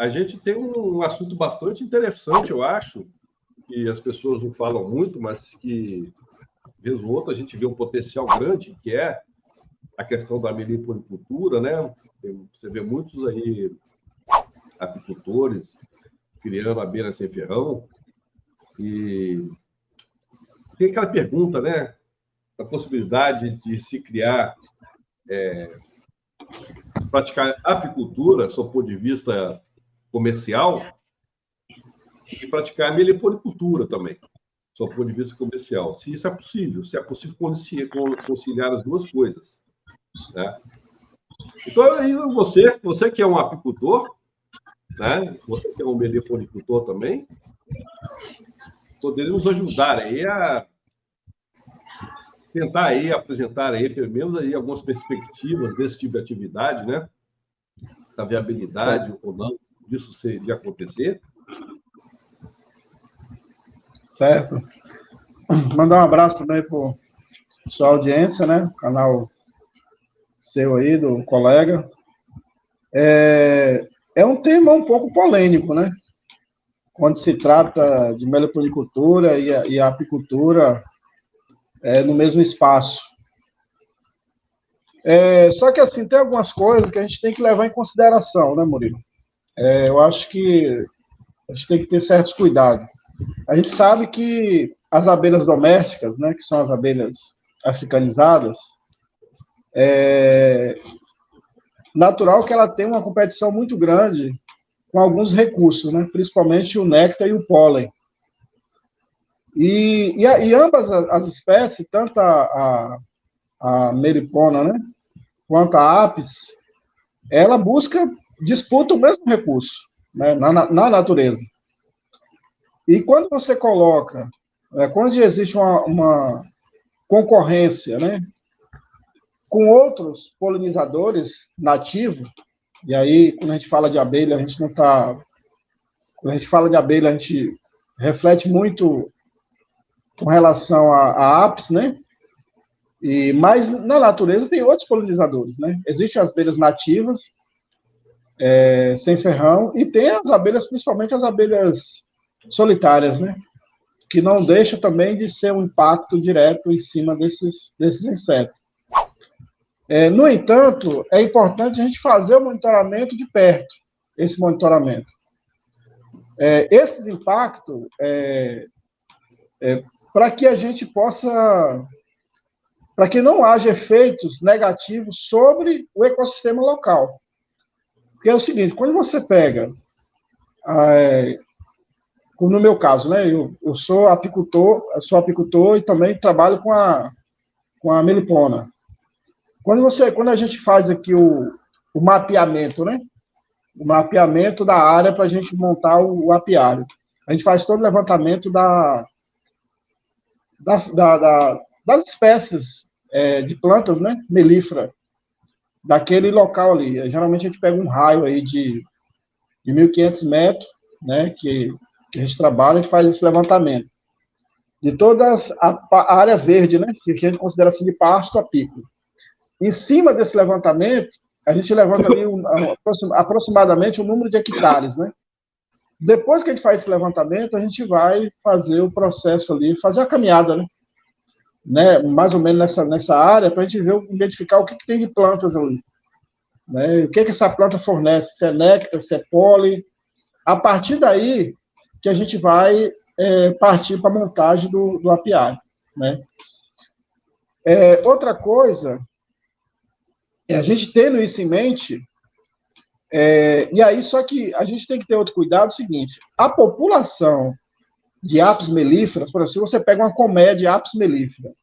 a gente tem um assunto bastante interessante, eu acho, que as pessoas não falam muito, mas que, vez ou outra, a gente vê um potencial grande, que é a questão da meliponicultura, né? Você vê muitos aí apicultores criando abelha sem ferrão, e tem aquela pergunta, né? A possibilidade de se criar, praticar apicultura, do ponto de vista comercial, e praticar meliponicultura também, do ponto de vista comercial. Se isso é possível, se é possível conciliar as duas coisas, né? Então, você que é um apicultor, né? Você que é um meliponicultor também, poderia nos ajudar aí a tentar aí apresentar aí, pelo menos aí, algumas perspectivas desse tipo de atividade, né? Da viabilidade certo. Ou não disso de acontecer. Certo. Mandar um abraço também para sua audiência, né? Canal seu aí, do colega. É um tema um pouco polêmico, né? Quando se trata de meliponicultura e a apicultura no mesmo espaço. Só que, assim, tem algumas coisas que a gente tem que levar em consideração, né, Murilo? Eu acho que a gente tem que ter certos cuidados. A gente sabe que as abelhas domésticas, né, que são as abelhas africanizadas, natural que ela tem uma competição muito grande com alguns recursos, né, principalmente o néctar e o pólen. E ambas as espécies, tanto a melipona, né, quanto a apis, ela disputa o mesmo recurso, né, na natureza. E quando você coloca, quando existe uma concorrência, né, com outros polinizadores nativos, e aí, quando a gente fala de abelha, a gente não está... Quando a gente fala de abelha, a gente reflete muito com relação a apis, né? Mas na natureza tem outros polinizadores, né? Existem as abelhas nativas, sem ferrão, e tem as abelhas, principalmente as abelhas solitárias, né? Que não deixa também de ser um impacto direto em cima desses insetos. No entanto, é importante a gente fazer o monitoramento de perto, esse monitoramento. Esses impactos, para que a gente possa... para que não haja efeitos negativos sobre o ecossistema local. Porque é o seguinte, quando você pega, como no meu caso, né, eu sou apicultor e também trabalho com a melipona. Quando a gente faz aqui o mapeamento, né, o mapeamento da área para a gente montar o apiário, a gente faz todo o levantamento das espécies de plantas, né, melífera, daquele local ali. Geralmente a gente pega um raio aí de 1.500 metros, né, que a gente trabalha, a gente faz esse levantamento. De toda a área verde, né, que a gente considera assim de pasto apícola. Em cima desse levantamento, a gente levanta ali aproximadamente o número de hectares, né. Depois que a gente faz esse levantamento, a gente vai fazer o processo ali, fazer a caminhada, né, mais ou menos nessa área, para a gente identificar o que tem de plantas ali, né, o que essa planta fornece, se é néctar, se é pólen. A partir daí que a gente vai partir para a montagem do apiário, né. Outra coisa, a gente tendo isso em mente, e aí só que a gente tem que ter outro cuidado, é o seguinte, a população de apis melíferas, por exemplo, se você pega uma colmeia de apis melífera,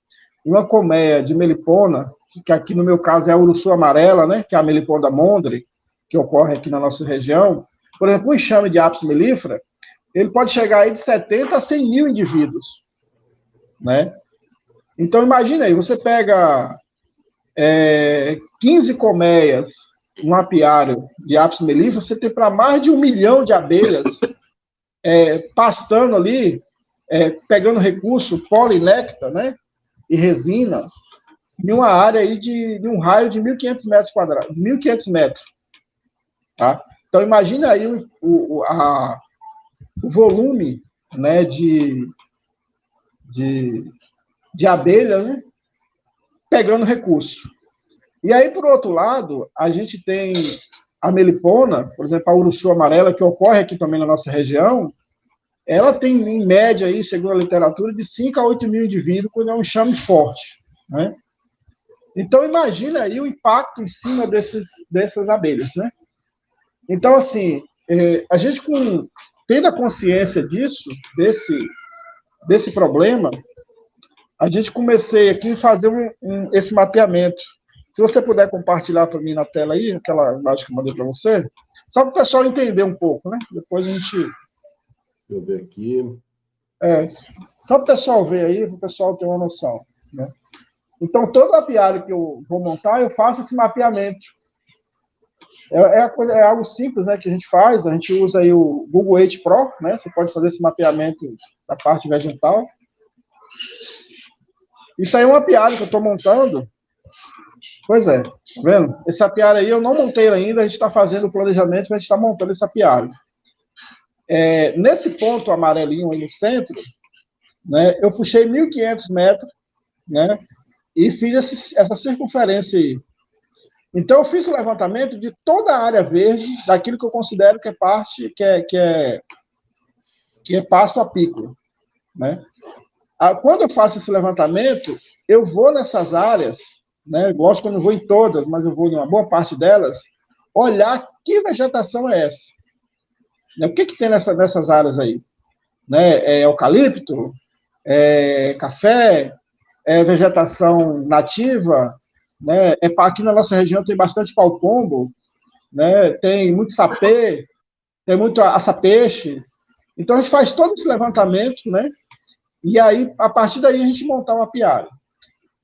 uma colmeia de melipona, que aqui no meu caso é a uruçu amarela, né, que é a melipona mondre, que ocorre aqui na nossa região, por exemplo, um enxame de apis melífera, ele pode chegar aí de 70 a 100 mil indivíduos, né? Então, imagina aí, você pega 15 colmeias, um apiário de apis melífera, você tem para mais de 1 milhão de abelhas pastando ali, pegando recurso, pólen, néctar, né, e resina, em uma área aí de um raio de 1.500 metros quadrados, 1.500 metros, tá? Então, imagina aí o volume, né, de abelha, né, pegando recurso. E aí, por outro lado, a gente tem a melipona, por exemplo, a uruçu amarela, que ocorre aqui também na nossa região, ela tem, em média, aí, segundo a literatura, de 5 a 8 mil indivíduos, quando é um enxame forte. Né? Então, imagina aí o impacto em cima dessas abelhas. Né? Então, assim, a gente, tendo a consciência disso, desse problema, a gente comecei aqui a fazer esse mapeamento. Se você puder compartilhar para mim na tela aí, aquela imagem que eu mandei para você, só para o pessoal entender um pouco, né? Depois a gente... Deixa eu ver aqui. Só para o pessoal ver aí, para o pessoal ter uma noção. Né? Então, todo apiário que eu vou montar, eu faço esse mapeamento. É algo simples, né, que a gente usa aí o Google Earth Pro, né? Você pode fazer esse mapeamento da parte vegetal. Isso aí é um apiário que eu estou montando. Pois é, tá vendo? Esse apiário aí eu não montei ainda, a gente está fazendo o planejamento, mas a gente está montando esse apiário. Nesse ponto amarelinho aí no centro, né, eu puxei 1.500 metros, né, e fiz essa circunferência aí. Então, eu fiz o levantamento de toda a área verde, daquilo que eu considero que é parte, que é pasto apícola, né? Quando eu faço esse levantamento, eu vou nessas áreas, né? Lógico que eu não vou em todas, mas eu vou em uma boa parte delas, olhar que vegetação é essa. O que tem nessas áreas aí? Né? É eucalipto? É café? É vegetação nativa? Né? Aqui na nossa região tem bastante pau-pombo, né? Tem muito sapê, tem muito açapeixe. Então, a gente faz todo esse levantamento, né? E aí, a partir daí, a gente montar um apiário.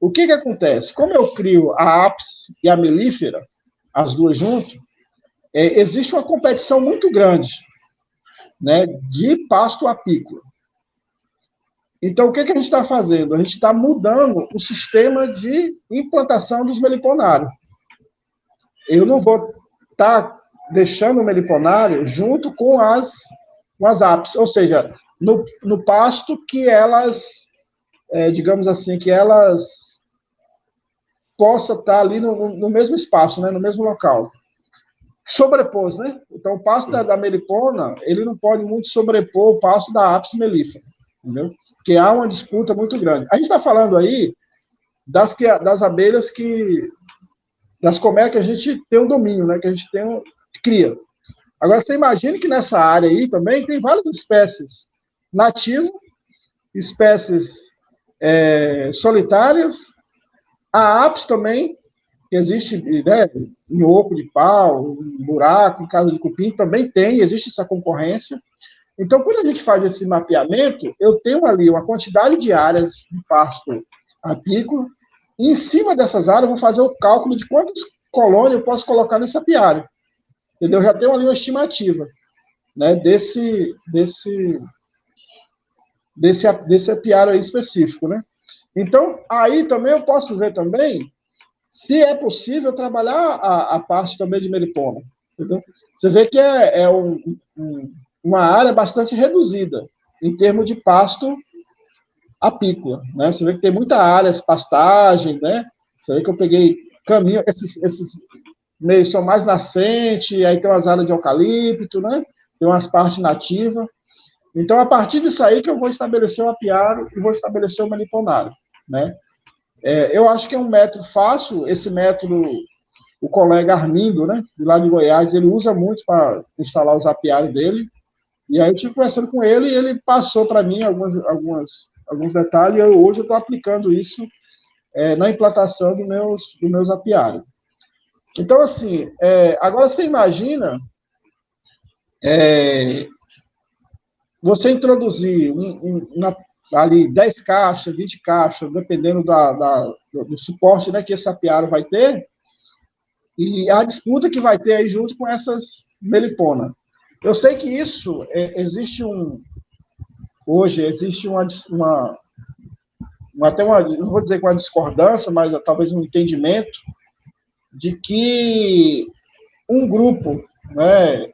O que acontece? Como eu crio a apis e a melífera, as duas juntas, existe uma competição muito grande, né, de pasto apícola. Então, o que a gente está fazendo? A gente está mudando o sistema de implantação dos meliponários. Eu não vou estar deixando o meliponário junto com as apis, ou seja, no pasto que elas, digamos assim, que elas possam estar ali no mesmo espaço, né, no mesmo local. Sobrepôs, né? Então, o pasto da melipona, ele não pode muito sobrepor o pasto da apis mellifera, entendeu? Porque há uma disputa muito grande. A gente está falando aí das abelhas das colmeias que a gente tem um domínio, né? Que a gente cria. Agora, você imagina que nessa área aí também tem várias espécies nativas, espécies solitárias, a apis também, que existe, né, em oco de pau, em buraco, em casa de cupim, também existe essa concorrência. Então, quando a gente faz esse mapeamento, eu tenho ali uma quantidade de áreas de pasto apícola, e em cima dessas áreas eu vou fazer o cálculo de quantas colônias eu posso colocar nesse apiário. Entendeu? Eu já tenho ali uma estimativa, né, desse apiário aí específico, né? Então, aí também eu posso ver também se é possível trabalhar a parte também de melipona. Entendeu? Você vê que uma área bastante reduzida em termos de pasto apícola. Né? Você vê que tem muita área, pastagem, né? Você vê que eu peguei caminho, esses meios são mais nascentes, aí tem umas áreas de eucalipto, né? Tem umas partes nativas. Então, a partir disso aí que eu vou estabelecer o apiário e vou estabelecer o meliponário, né? Eu acho que é um método fácil, esse método, o colega Armindo, né, de lá de Goiás, ele usa muito para instalar os apiários dele, e aí eu estive conversando com ele e ele passou para mim alguns detalhes, e hoje eu estou aplicando isso na implantação dos meus apiários. Então, assim, agora você imagina você introduzir ali 10 caixas, 20 caixas, dependendo do suporte, né, que esse apiário vai ter, e a disputa que vai ter aí junto com essas meliponas. Eu sei que isso, hoje existe não vou dizer que uma discordância, mas talvez um entendimento de que um grupo né,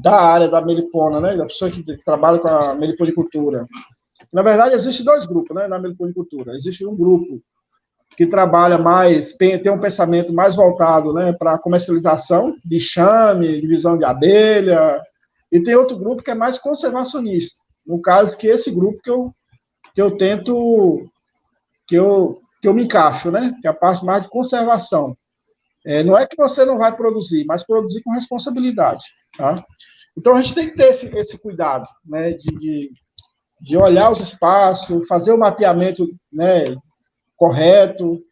da área da melipona, né, da pessoa que trabalha com a meliponicultura. Na verdade, existem dois grupos, né, na meliponicultura. Existe um grupo que trabalha mais, tem um pensamento mais voltado, né, para comercialização de enxame, divisão de abelha, e tem outro grupo que é mais conservacionista. No caso, que esse grupo que eu tento, que eu me encaixo, né, que é a parte mais de conservação. Não é que você não vai produzir, mas produzir com responsabilidade, tá? Então, a gente tem que ter esse cuidado, né, de olhar os espaços, fazer o mapeamento, né, correto,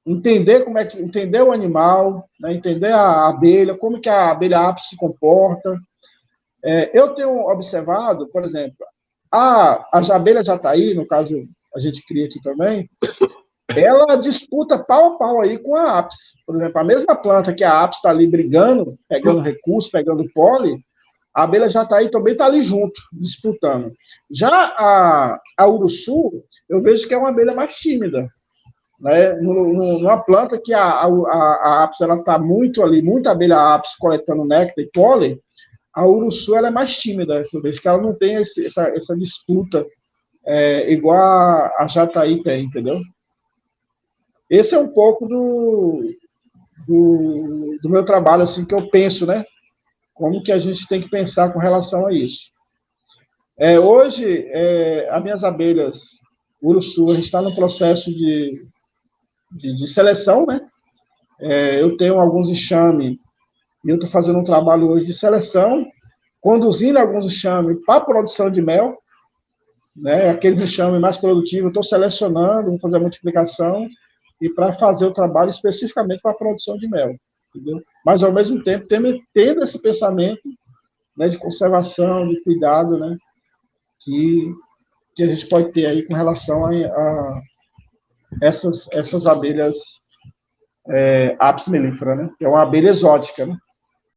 entender entender o animal, né, entender a abelha, como que a abelha ápice se comporta. Eu tenho observado, por exemplo, as abelhas jataí, no caso a gente cria aqui também, ela disputa pau a pau aí com a ápice. Por exemplo, a mesma planta que a ápice está ali brigando, pegando recurso, pegando pólen, a abelha jataí também está ali junto, disputando. Já a uruçu, eu vejo que é uma abelha mais tímida, né? Numa planta que a ápice está muito ali, muita abelha ápice coletando néctar e pólen, a uruçu ela é mais tímida, eu vejo que ela não tem essa disputa igual a jataí tem, entendeu? Esse é um pouco do meu trabalho, assim, que eu penso, né? Como que a gente tem que pensar com relação a isso. Hoje, as minhas abelhas uruçu, a gente está no processo de seleção, né? Eu tenho alguns enxames e eu estou fazendo um trabalho hoje de seleção, conduzindo alguns enxames para a produção de mel, né? Aqueles enxames mais produtivos, eu estou selecionando, vou fazer a multiplicação e para fazer o trabalho especificamente para a produção de mel, entendeu? Mas, ao mesmo tempo, tendo esse pensamento, né, de conservação, de cuidado, né, que a gente pode ter aí com relação a essas abelhas Apis mellifera, né, que é uma abelha exótica, né?